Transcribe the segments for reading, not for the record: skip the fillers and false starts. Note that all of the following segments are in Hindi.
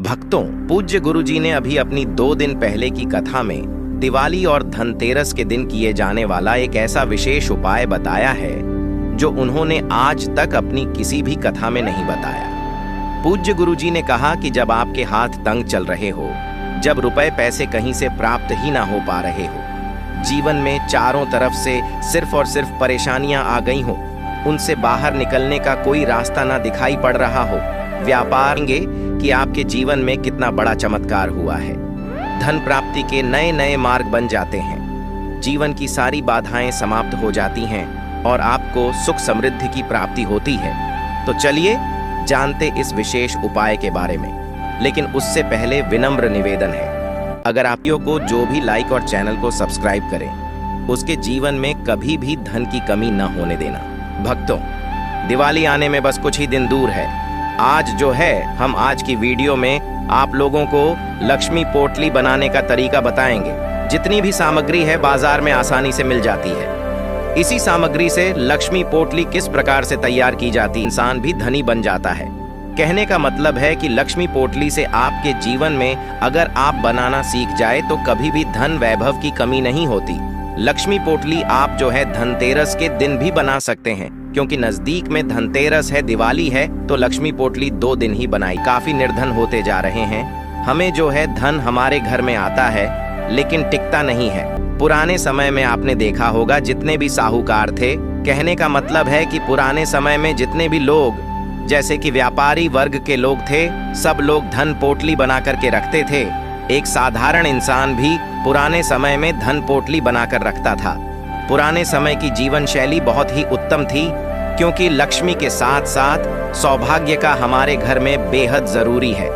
भक्तों, पूज्य गुरुजी ने अभी अपनी 2 दिन पहले की कथा में दिवाली और धनतेरस के दिन किए जाने वाला एक ऐसा विशेष उपाय बताया है जो उन्होंने आज तक अपनी किसी भी कथा में नहीं बताया। पूज्य गुरुजी ने कहा कि जब आपके हाथ तंग चल रहे हो, जब रुपए पैसे कहीं से प्राप्त ही ना हो पा रहे हो, जीवन में चारों तरफ से सिर्फ और सिर्फ परेशानियां आ गई हो, उनसे बाहर निकलने का कोई रास्ता ना दिखाई पड़ रहा हो, व्यापार कि आपके जीवन में कितना बड़ा चमत्कार हुआ है। धन प्राप्ति के नए नए मार्ग बन जाते हैं, जीवन की सारी बाधाएं समाप्त हो जाती हैं और आपको सुख समृद्धि की प्राप्ति होती है। तो चलिए जानते इस विशेष उपाय के बारे में। लेकिन उससे पहले विनम्र निवेदन है, अगर आप को जो भी लाइक और चैनल को सब्सक्राइब करें, उसके जीवन में कभी भी धन की कमी न होने देना। भक्तों, दिवाली आने में बस कुछ ही दिन दूर है। आज जो है, हम आज की वीडियो में आप लोगों को लक्ष्मी पोटली बनाने का तरीका बताएंगे। जितनी भी सामग्री है बाजार में आसानी से मिल जाती है। इसी सामग्री से लक्ष्मी पोटली किस प्रकार से तैयार की जाती है, इंसान भी धनी बन जाता है। कहने का मतलब है कि लक्ष्मी पोटली से आपके जीवन में अगर आप बनाना सीख जाए तो कभी भी धन वैभव की कमी नहीं होती। लक्ष्मी पोटली आप जो है धनतेरस के दिन भी बना सकते हैं, क्योंकि नजदीक में धनतेरस है, दिवाली है, तो लक्ष्मी पोटली 2 दिन ही बनाई। काफी निर्धन होते जा रहे हैं, हमें जो है धन हमारे घर में आता है लेकिन टिकता नहीं है। पुराने समय में आपने देखा होगा जितने भी साहूकार थे, कहने का मतलब है कि पुराने समय में जितने भी लोग जैसे कि व्यापारी वर्ग के लोग थे, सब लोग धन पोटली बना करके रखते थे। एक साधारण इंसान भी पुराने समय में धन पोटली बनाकर रखता था। पुराने समय की जीवन शैली बहुत ही उत्तम थी, क्योंकि लक्ष्मी के साथ साथ सौभाग्य का हमारे घर में बेहद जरूरी है।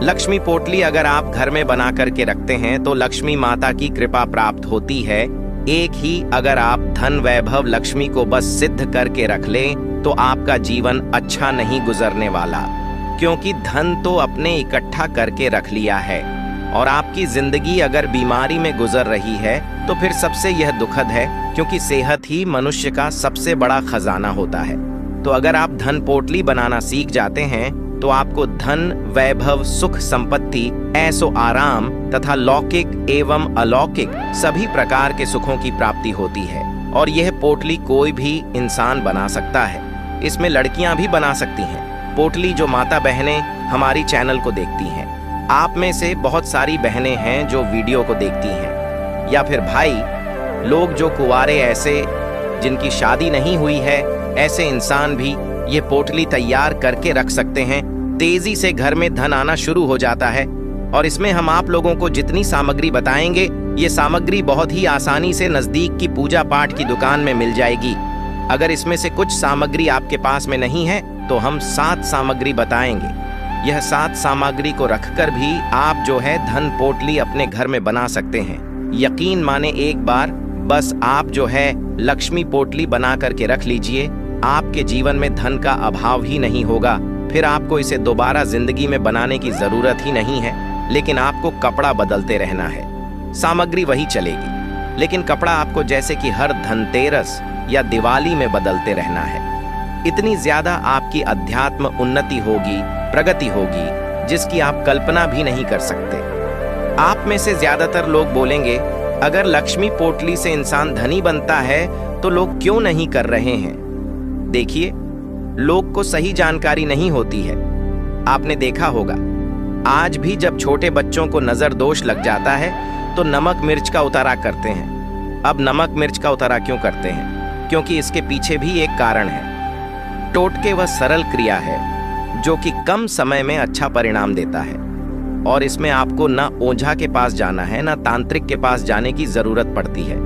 लक्ष्मी पोटली अगर आप घर में बना करके रखते हैं तो लक्ष्मी माता की कृपा प्राप्त होती है। एक ही अगर आप धन वैभव लक्ष्मी को बस सिद्ध करके रख लें तो आपका जीवन अच्छा नहीं गुजरने वाला, क्योंकि धन तो अपने इकट्ठा करके रख लिया है। और आपकी जिंदगी अगर बीमारी में गुजर रही है तो फिर सबसे यह दुखद है, क्योंकि सेहत ही मनुष्य का सबसे बड़ा खजाना होता है। तो अगर आप धन पोटली बनाना सीख जाते हैं तो आपको धन वैभव सुख संपत्ति ऐसो आराम तथा लौकिक एवं अलौकिक सभी प्रकार के सुखों की प्राप्ति होती है। और यह पोटली कोई भी इंसान बना सकता है, इसमें लड़कियां भी बना सकती हैं। पोटली जो माता बहनें हमारी चैनल को देखती हैं, आप में से बहुत सारी बहनें हैं जो वीडियो को देखती हैं, या फिर भाई लोग जो कुंवारे ऐसे जिनकी शादी नहीं हुई है, ऐसे इंसान भी ये पोटली तैयार करके रख सकते हैं। तेजी से घर में धन आना शुरू हो जाता है। और इसमें हम आप लोगों को जितनी सामग्री बताएंगे, ये सामग्री बहुत ही आसानी से नजदीक की पूजा पाठ की दुकान में मिल जाएगी। अगर इसमें से कुछ सामग्री आपके पास में नहीं है तो हम 7 सामग्री बताएंगे। यह 7 सामग्री को रखकर भी आप जो है धन पोटली अपने घर में बना सकते हैं। यकीन माने एक बार बस आप जो है लक्ष्मी पोटली बना करके रख लीजिए, आपके जीवन में धन का अभाव ही नहीं होगा। फिर आपको इसे दोबारा जिंदगी में बनाने की जरूरत ही नहीं है, लेकिन आपको कपड़ा बदलते रहना है। सामग्री वही चलेगी, लेकिन कपड़ा आपको जैसे कि हर धनतेरस या दिवाली में बदलते रहना है। इतनी ज्यादा आपकी अध्यात्म उन्नति होगी, प्रगति होगी, जिसकी आप कल्पना भी नहीं कर सकते। आप में से ज्यादातर लोग बोलेंगे, अगर लक्ष्मी पोटली से इंसान धनी बनता है तो लोग क्यों नहीं कर रहे हैं? देखिए, लोग को सही जानकारी नहीं होती है। आपने देखा होगा, आज भी जब छोटे बच्चों को नजर दोष लग जाता है तो नमक मिर्च का उतारा करते हैं। अब नमक मिर्च का उतारा क्यों करते हैं? क्योंकि इसके पीछे भी एक कारण है। टोटके वह सरल क्रिया है जो कि कम समय में अच्छा परिणाम देता है, और इसमें आपको न ओझा के पास जाना है, न तांत्रिक के पास जाने की जरूरत पड़ती है।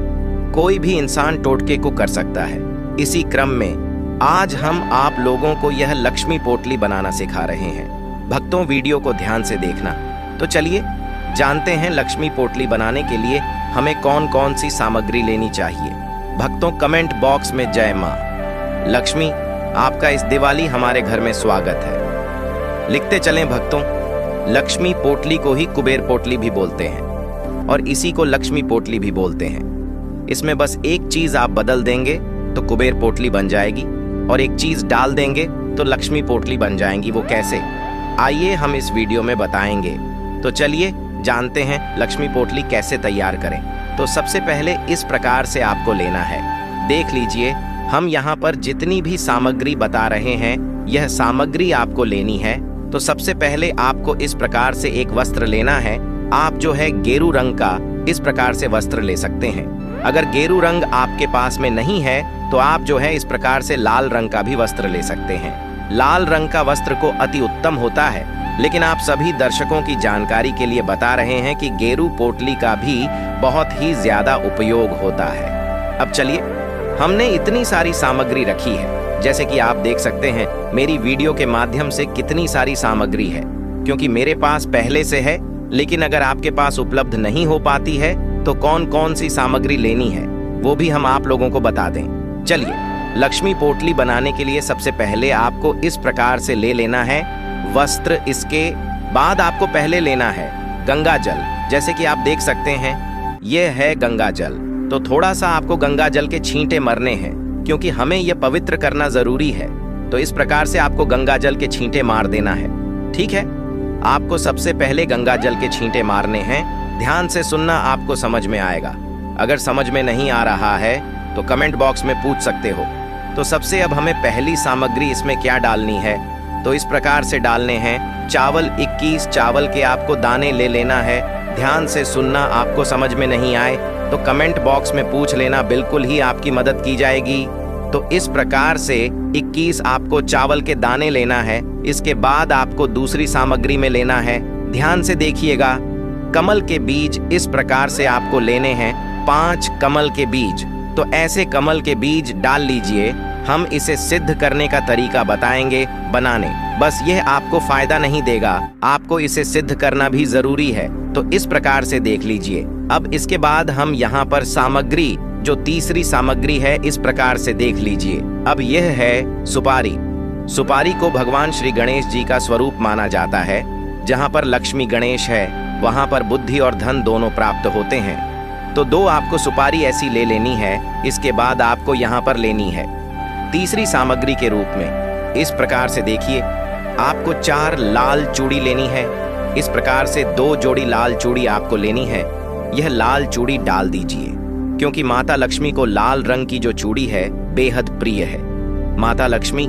कोई भी इंसान टोटके को कर सकता है। इसी क्रम में आज हम आप लोगों को यह लक्ष्मी पोटली बनाना सिखा रहे हैं। भक्तों, वीडियो को ध्यान से देखना। तो चलिए जानते हैं लक्ष्मी पोटली बनाने के लिए हमें कौन कौन सी सामग्री लेनी चाहिए। भक्तों, कमेंट बॉक्स में जय मां लक्ष्मी, आपका इस दिवाली हमारे घर में स्वागत है लिखते चलें। भक्तों, लक्ष्मी पोटली को ही कुबेर पोटली भी बोलते हैं और इसी को लक्ष्मी पोटली भी बोलते हैं। इसमें बस एक चीज आप बदल देंगे तो कुबेर पोटली बन जाएगी, और एक चीज डाल देंगे तो लक्ष्मी पोटली बन जाएंगी। वो कैसे? आइए हम इस वीडियो में बताएंगे। तो चलिए जानते हैं लक्ष्मी पोटली कैसे तैयार करें। तो सबसे पहले इस प्रकार से आपको लेना है। देख लीजिए, हम यहाँ पर जितनी भी सामग्री बता रहे हैं, यह सामग्री आपको लेनी है। तो सबसे पहले आपको इस प्रकार से एक वस्त्र लेना है। आप जो है गेरू रंग का इस प्रकार से वस्त्र ले सकते हैं। अगर गेरू रंग आपके पास में नहीं है तो आप जो है इस प्रकार से लाल रंग का भी वस्त्र ले सकते हैं। लाल रंग का वस्त्र को अति उत्तम होता है, लेकिन आप सभी दर्शकों की जानकारी के लिए बता रहे हैं कि गेरू पोटली का भी बहुत ही ज्यादा उपयोग होता है। अब चलिए, हमने इतनी सारी सामग्री रखी है, जैसे कि आप देख सकते हैं मेरी वीडियो के माध्यम से कितनी सारी सामग्री है, क्योंकि मेरे पास पहले से है। लेकिन अगर आपके पास उपलब्ध नहीं हो पाती है तो कौन कौन सी सामग्री लेनी है वो भी हम आप लोगों को बता दें। चलिए, लक्ष्मी पोटली बनाने के लिए सबसे पहले आपको इस प्रकार से ले लेना है वस्त्र। इसके बाद आपको पहले लेना है गंगा जल। जैसे कि आप देख सकते हैं यह है गंगा जल। तो थोड़ा सा आपको गंगा जल के छींटे मरने हैं, क्योंकि हमें यह पवित्र करना जरूरी है। तो इस प्रकार से आपको गंगा जल के छींटे मार देना है। ठीक है, आपको सबसे पहले गंगा जल के छींटे मारने हैं। ध्यान से सुनना, आपको समझ में आएगा। अगर समझ में नहीं आ रहा है तो कमेंट बॉक्स में पूछ सकते हो। तो सबसे अब हमें पहली सामग्री इसमें क्या डालनी है, तो इस प्रकार से डालने हैं चावल। 21 चावल के आपको दाने ले लेना है। ध्यान से सुनना, आपको समझ में नहीं आए तो कमेंट बॉक्स में पूछ लेना, बिल्कुल ही आपकी मदद की जाएगी। तो इस प्रकार से 21 आपको चावल के दाने लेना है। इसके बाद आपको दूसरी सामग्री में लेना है। ध्यान से देखिएगा, कमल के बीज इस प्रकार से आपको लेने हैं। 5 कमल के बीज। तो ऐसे कमल के बीज डाल लीजिए। हम इसे सिद्ध करने का तरीका बताएंगे बनाने। बस यह आपको फायदा नहीं देगा, आपको इसे सिद्ध करना भी जरूरी है। तो इस प्रकार से देख लीजिए। अब इसके बाद हम यहाँ पर सामग्री, जो तीसरी सामग्री है, इस प्रकार से देख लीजिए। अब यह है सुपारी। सुपारी को भगवान श्री गणेश जी का स्वरूप माना जाता है। जहाँ पर लक्ष्मी गणेश है वहाँ पर बुद्धि और धन दोनों प्राप्त होते हैं। तो 2 आपको सुपारी ऐसी ले लेनी है। इसके बाद आपको यहाँ पर लेनी है तीसरी सामग्री के रूप में। इस प्रकार से देखिए, आपको 4 लाल चूड़ी लेनी है। इस प्रकार से 2 जोड़ी लाल चूड़ी आपको लेनी है। यह लाल चूड़ी डाल दीजिए, क्योंकि माता लक्ष्मी को लाल रंग की जो चूड़ी है बेहद प्रिय है। माता लक्ष्मी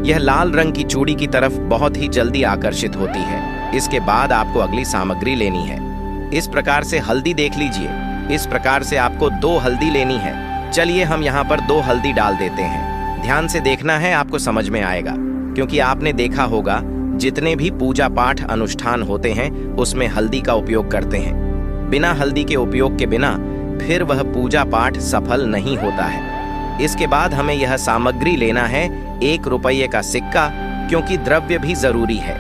यह लाल रंग की चूड़ी की तरफ बहुत ही जल्दी आकर्षित होती है। इसके बाद आपको अगली सामग्री लेनी है। इस प्रकार से हल्दी देख लीजिए। इस प्रकार से आपको 2 हल्दी लेनी है। चलिए, हम यहाँ पर 2 हल्दी डाल देते हैं। ध्यान से देखना है, आपको समझ में आएगा, क्योंकि आपने देखा होगा जितने भी पूजा पाठ अनुष्ठान होते हैं उसमें हल्दी का उपयोग करते हैं। बिना हल्दी के उपयोग के बिना फिर वह पूजा पाठ सफल नहीं होता है। इसके बाद हमें यह सामग्री लेना है 1 रुपये का सिक्का, क्योंकि द्रव्य भी जरूरी है।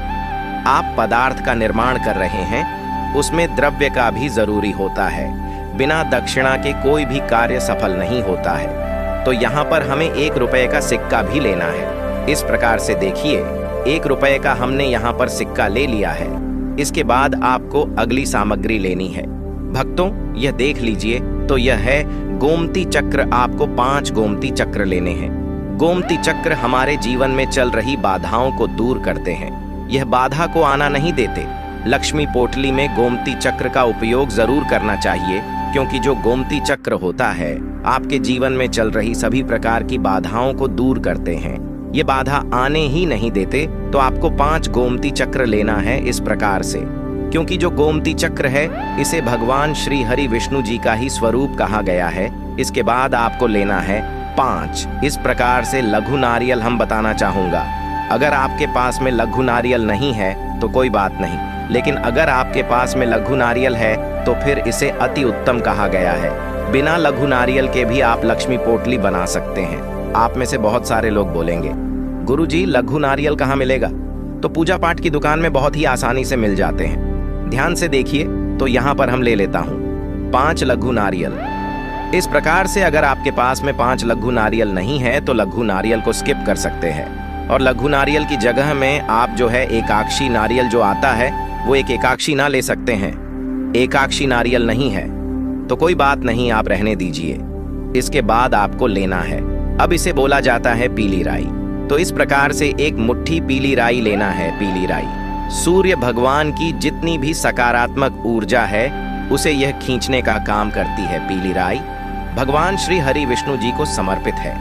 आप पदार्थ का निर्माण कर रहे हैं, उसमें द्रव्य का भी जरूरी होता है। बिना दक्षिणा के कोई भी कार्य सफल नहीं होता है। तो यहाँ पर हमें 1 रुपये का सिक्का भी लेना है। इस प्रकार से देखिए, 1 रुपये का हमने यहाँ पर सिक्का ले लिया है। इसके बाद आपको अगली सामग्री लेनी है। भक्तों, यह देख लीजिए, तो यह है गोमती चक्र। आपको 5 गोमती चक्र लेने हैं। गोमती चक्र हमारे जीवन में चल रही बाधाओं को दूर करते हैं। यह बाधा को आना नहीं देते। लक्ष्मी पोटली में गोमती चक्र का उपयोग जरूर करना चाहिए, क्योंकि जो गोमती चक्र होता है आपके जीवन में चल रही सभी प्रकार की बाधाओं को दूर करते हैं। ये बाधा आने ही नहीं देते। तो आपको 5 गोमती चक्र लेना है इस प्रकार से, क्योंकि जो गोमती चक्र है इसे भगवान श्री हरि विष्णु जी का ही स्वरूप कहा गया है। इसके बाद आपको लेना है 5 इस प्रकार से लघु नारियल। हम बताना चाहूंगा, अगर आपके पास में लघु नारियल नहीं है तो कोई बात नहीं, लेकिन अगर आपके पास में लघु नारियल है तो फिर इसे अति उत्तम कहा गया है। बिना लघु नारियल के भी आप लक्ष्मी पोटली बना सकते हैं। आप में से बहुत सारे लोग बोलेंगे, गुरुजी लघु नारियल कहाँ मिलेगा? तो पूजा पाठ की दुकान में बहुत ही आसानी से मिल जाते हैं। ध्यान से देखिए, तो यहाँ पर हम ले लेता हूँ 5 लघु नारियल। इस प्रकार से अगर आपके पास में 5 लघु नारियल नहीं है तो लघु नारियल को स्किप कर सकते हैं, और लघु नारियल की जगह में आप जो है एकाक्षी नारियल जो आता है वो एक एकाक्षी ना ले सकते हैं। एकाक्षी नारियल नहीं है तो कोई बात नहीं, आप रहने दीजिए। इसके बाद आपको लेना है, अब इसे बोला जाता है पीली राई। तो इस प्रकार से 1 मुट्ठी पीली राई लेना है। पीली राई सूर्य भगवान की जितनी भी सकारात्मक ऊर्जा है उसे यह खींचने का काम करती है। पीली राई भगवान श्री हरि विष्णु जी को समर्पित है।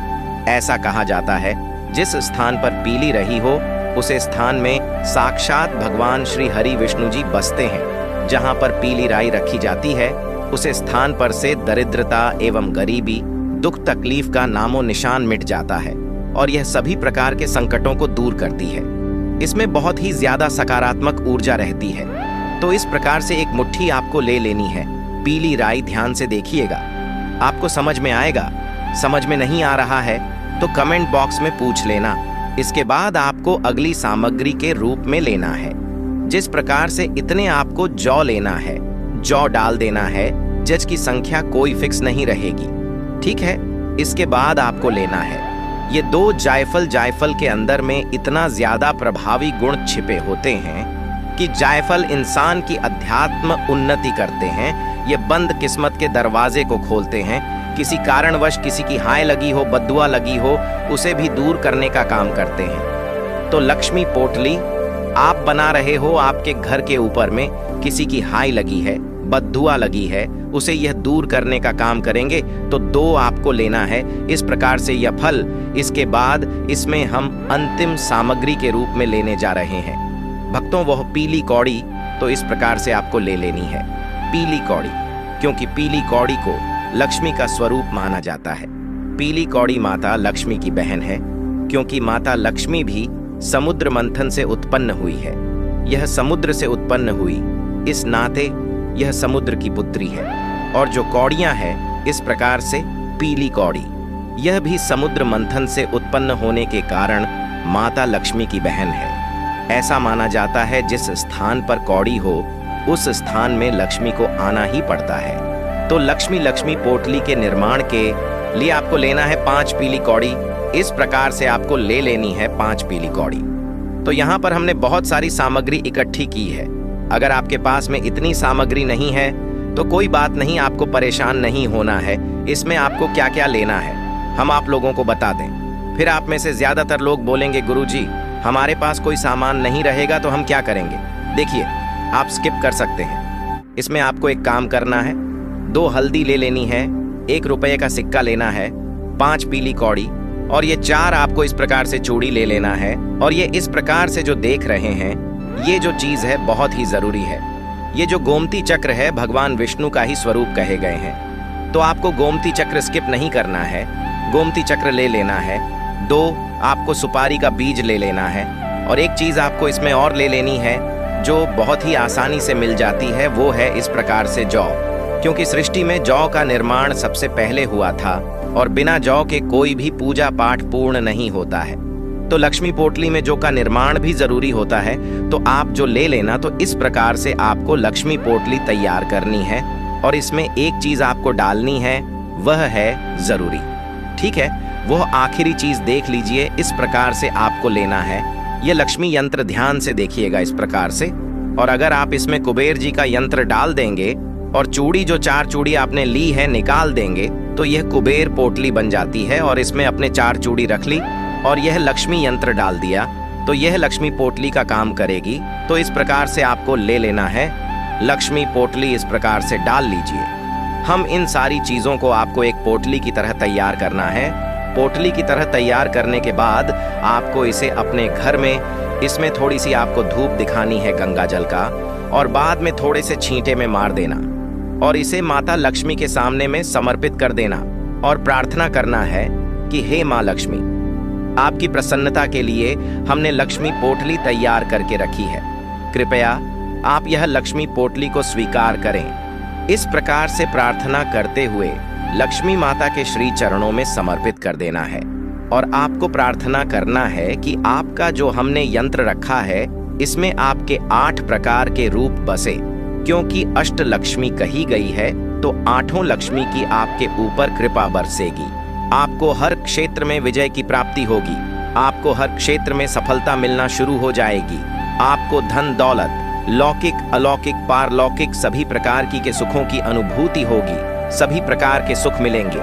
ऐसा कहा जाता है जिस स्थान पर पीली रही हो उसे स्थान में साक्षात भगवान श्री हरि विष्णु जी बसते हैं। जहां पर पीली राई रखी जाती है उसे स्थान पर से दरिद्रता एवं गरीबी, दुख तकलीफ का नामो निशान मिट जाता है और यह सभी प्रकार के संकटों को दूर करती है। इसमें बहुत ही ज्यादा सकारात्मक ऊर्जा रहती है। तो इस प्रकार से एक मुट्ठी आपको ले लेनी है। पीली राई ध्यान से देखिएगा, आपको समझ में आएगा। समझ में नहीं आ रहा है तो कमेंट बॉक्स में पूछ लेना। इसके बाद आपको अगली सामग्री के रूप में लेना है। जिस प्रकार से इतने आपको जौ लेना है, जौ डाल देना है। जज की संख्या कोई फिक्स नहीं रहेगी, ठीक है। इसके बाद आपको लेना है ये 2 जायफल। जायफल के अंदर में इतना ज्यादा प्रभावी गुण छिपे होते हैं कि जायफल इंसान की अध्यात्म उन्नति करते हैं। ये बंद किस्मत के दरवाजे को खोलते हैं। किसी कारणवश किसी की हाय लगी हो, बद्दुआ लगी हो, उसे भी दूर करने का काम करते हैं। तो लक्ष्मी पोटली आप बना रहे हो, आपके घर के ऊपर में किसी की हाय लगी है, बद्दुआ लगी है, उसे यह दूर करने का काम करेंगे। तो 2 आपको लेना है। इस प्रकार से यह फल, इसके बाद इसमें हम अंतिम सामग्री के रूप में लेने जा रहे हैं भक्तों, वह पीली कौड़ी। तो इस प्रकार से आपको ले लेनी है पीली कौड़ी, क्योंकि पीली कौड़ी को लक्ष्मी का स्वरूप माना जाता है। पीली कौड़ी माता लक्ष्मी की बहन है, क्योंकि माता लक्ष्मी भी समुद्र मंथन से उत्पन्न हुई है। यह समुद्र से उत्पन्न हुई, इस नाते यह समुद्र की पुत्री है। और जो कौड़ियां हैं, इस प्रकार से पीली कौड़ी, यह भी समुद्र मंथन से उत्पन्न होने के कारण माता लक्ष्मी की बहन है। ऐसा माना जाता है जिस स्थान पर कौड़ी हो उस स्थान में लक्ष्मी को आना ही पड़ता है। तो लक्ष्मी पोटली के निर्माण के लिए आपको लेना है 5 पीली कौड़ी। इस प्रकार से आपको ले लेनी है 5 पीली कौड़ी। तो यहाँ पर हमने बहुत सारी सामग्री इकट्ठी की है। अगर आपके पास में इतनी सामग्री नहीं है तो कोई बात नहीं, आपको परेशान नहीं होना है। इसमें आपको क्या क्या लेना है हम आप लोगों को बता दें। फिर आप में से ज्यादातर लोग बोलेंगे गुरुजी हमारे पास कोई सामान नहीं रहेगा तो हम क्या करेंगे। देखिए, आप स्किप कर सकते हैं। इसमें आपको एक काम करना है, 2 हल्दी ले लेनी है, 1 रुपये का सिक्का लेना है, 5 पीली कौड़ी और ये 4 आपको इस प्रकार से चूड़ी ले लेना है। और ये इस प्रकार से जो देख रहे हैं, ये जो चीज है बहुत ही जरूरी है। ये जो गोमती चक्र है भगवान विष्णु का ही स्वरूप कहे गए हैं। तो आपको गोमती चक्र स्किप नहीं करना है, गोमती चक्र ले लेना है। 2 आपको सुपारी का बीज ले लेना है। और एक चीज आपको इसमें और ले लेनी है जो बहुत ही आसानी से मिल जाती है, वो है इस प्रकार से जौ। क्योंकि सृष्टि में जौ का निर्माण सबसे पहले हुआ था और बिना जौ के कोई भी पूजा पाठ पूर्ण नहीं होता है। तो लक्ष्मी पोटली में जौ का निर्माण भी जरूरी होता है। तो आप जो ले लेना, तो इस प्रकार से आपको लक्ष्मी पोटली तैयार करनी है। और इसमें एक चीज आपको डालनी है, वह है जरूरी, ठीक है। वह आखिरी चीज देख लीजिए, इस प्रकार से आपको लेना है। यह लक्ष्मी यंत्र ध्यान से देखिएगा इस प्रकार से। और अगर आप इसमें कुबेर जी का यंत्र डाल देंगे और चूड़ी जो 4 चूड़ी आपने ली है निकाल देंगे, तो यह कुबेर पोटली बन जाती है। और इसमें अपने 4 चूड़ी रख ली और यह लक्ष्मी यंत्र डाल दिया, तो यह लक्ष्मी पोटली का काम करेगी। तो इस प्रकार से आपको ले लेना है लक्ष्मी पोटली, इस प्रकार से डाल लीजिए। हम इन सारी चीजों को आपको एक पोटली की तरह तैयार करना है। पोटली की तरह तैयार करने के बाद आपको इसे अपने घर में, इसमें थोड़ी सी आपको धूप दिखानी है गंगा जल का, और बाद में थोड़े से छींटे में मार देना और इसे माता लक्ष्मी के सामने में समर्पित कर देना और प्रार्थना करना है कि हे माँ लक्ष्मी, आपकी प्रसन्नता के लिए हमने लक्ष्मी पोटली तैयार करके रखी है। कृपया आप यह लक्ष्मी पोटली को स्वीकार करें। इस प्रकार से प्रार्थना करते हुए लक्ष्मी माता के श्री चरणों में समर्पित कर देना है। और आपको प्रार्थना करना है कि आपका जो हमने यंत्र रखा है, इसमें आपके 8 प्रकार के रूप बसे। क्योंकि अष्ट लक्ष्मी कही गई है, तो 8 लक्ष्मी की आपके ऊपर कृपा बरसेगी। आपको हर क्षेत्र में विजय की प्राप्ति होगी। आपको हर क्षेत्र में सफलता मिलना शुरू हो जाएगी। आपको धन दौलत, लौकिक अलौकिक पारलौकिक सभी प्रकार की के सुखों की अनुभूति होगी। सभी प्रकार के सुख मिलेंगे।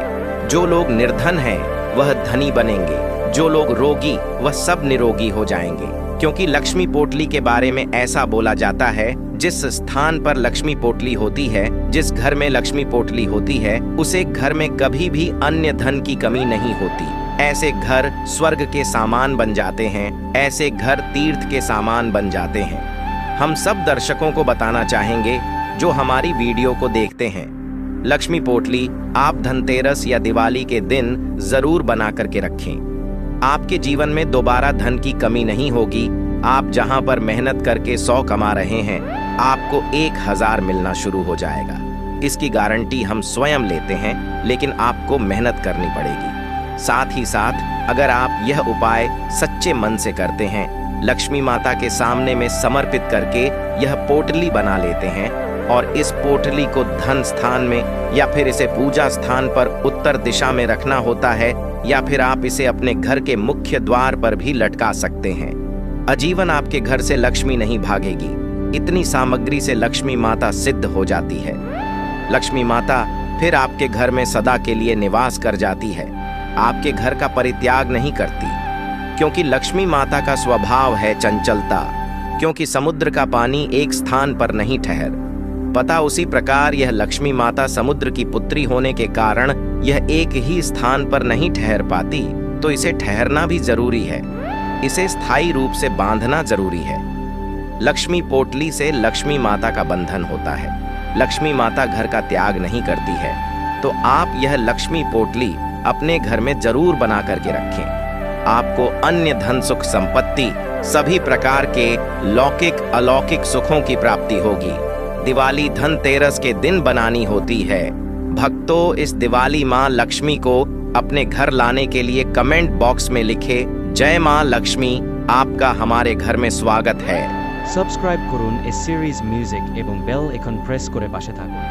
जो लोग निर्धन हैं वह धनी बनेंगे, जो लोग रोगी वह सब निरोगी हो जाएंगे। क्योंकि लक्ष्मी पोटली के बारे में ऐसा बोला जाता है, जिस स्थान पर लक्ष्मी पोटली होती है, जिस घर में लक्ष्मी पोटली होती है, उसे घर में कभी भी अन्य धन की कमी नहीं होती। ऐसे घर स्वर्ग के सामान बन जाते हैं, ऐसे घर तीर्थ के सामान बन जाते हैं। हम सब दर्शकों को बताना चाहेंगे जो हमारी वीडियो को देखते हैं, लक्ष्मी पोटली आप धनतेरस या दिवाली के दिन जरूर बना करके रखें। आपके जीवन में दोबारा धन की कमी नहीं होगी। आप जहां पर मेहनत करके 100 कमा रहे हैं, आपको 1000 मिलना शुरू हो जाएगा। इसकी गारंटी हम स्वयं लेते हैं, लेकिन आपको मेहनत करनी पड़ेगी। साथ ही साथ अगर आप यह उपाय सच्चे मन से करते हैं, लक्ष्मी माता के सामने में समर्पित करके यह पोटली बना लेते हैं और इस पोटली को धन स्थान में या फिर इसे पूजा स्थान पर उत्तर दिशा में रखना होता है, या फिर आप इसे अपने घर के मुख्य द्वार पर भी लटका सकते हैं। आजीवन आपके घर से लक्ष्मी नहीं भागेगी। इतनी सामग्री से लक्ष्मी माता सिद्ध हो जाती है। लक्ष्मी माता फिर आपके घर में सदा के लिए निवास कर जाती है, आपके घर का परित्याग नहीं करती, क्योंकि लक्ष्मी माता का स्वभाव है चंचलता। क्योंकि समुद्र का पानी एक स्थान पर नहीं ठहर पता, उसी प्रकार यह लक्ष्मी माता समुद्र की पुत्री होने के कारण यह एक ही स्थान पर नहीं ठहर पाती, तो इसे ठहरना भी जरूरी है। इसे स्थायी रूप से बांधना जरूरी है। लक्ष्मी पोटली से लक्ष्मी माता का बंधन होता है। लक्ष्मी माता घर का त्याग नहीं करती है, तो आप यह लक्ष्मी पोटली अपने घर में जरूर बना करके रखें। आपको अन्य धन सुख संपत्ति सभी प्रकार के लौकिक अलौकिक सुखों की प्राप्ति होगी। दिवाली धनतेरस के दिन बनानी होती है। भक्तों, इस दिवाली माँ लक्ष्मी को अपने घर लाने के लिए कमेंट बॉक्स में लिखे, जय माँ लक्ष्मी, आपका हमारे घर में स्वागत है। সাবস্ক্রাইব করুন এই সিরিজ মিউজিক এবং বেল আইকন প্রেস করে পাশে থাকুন।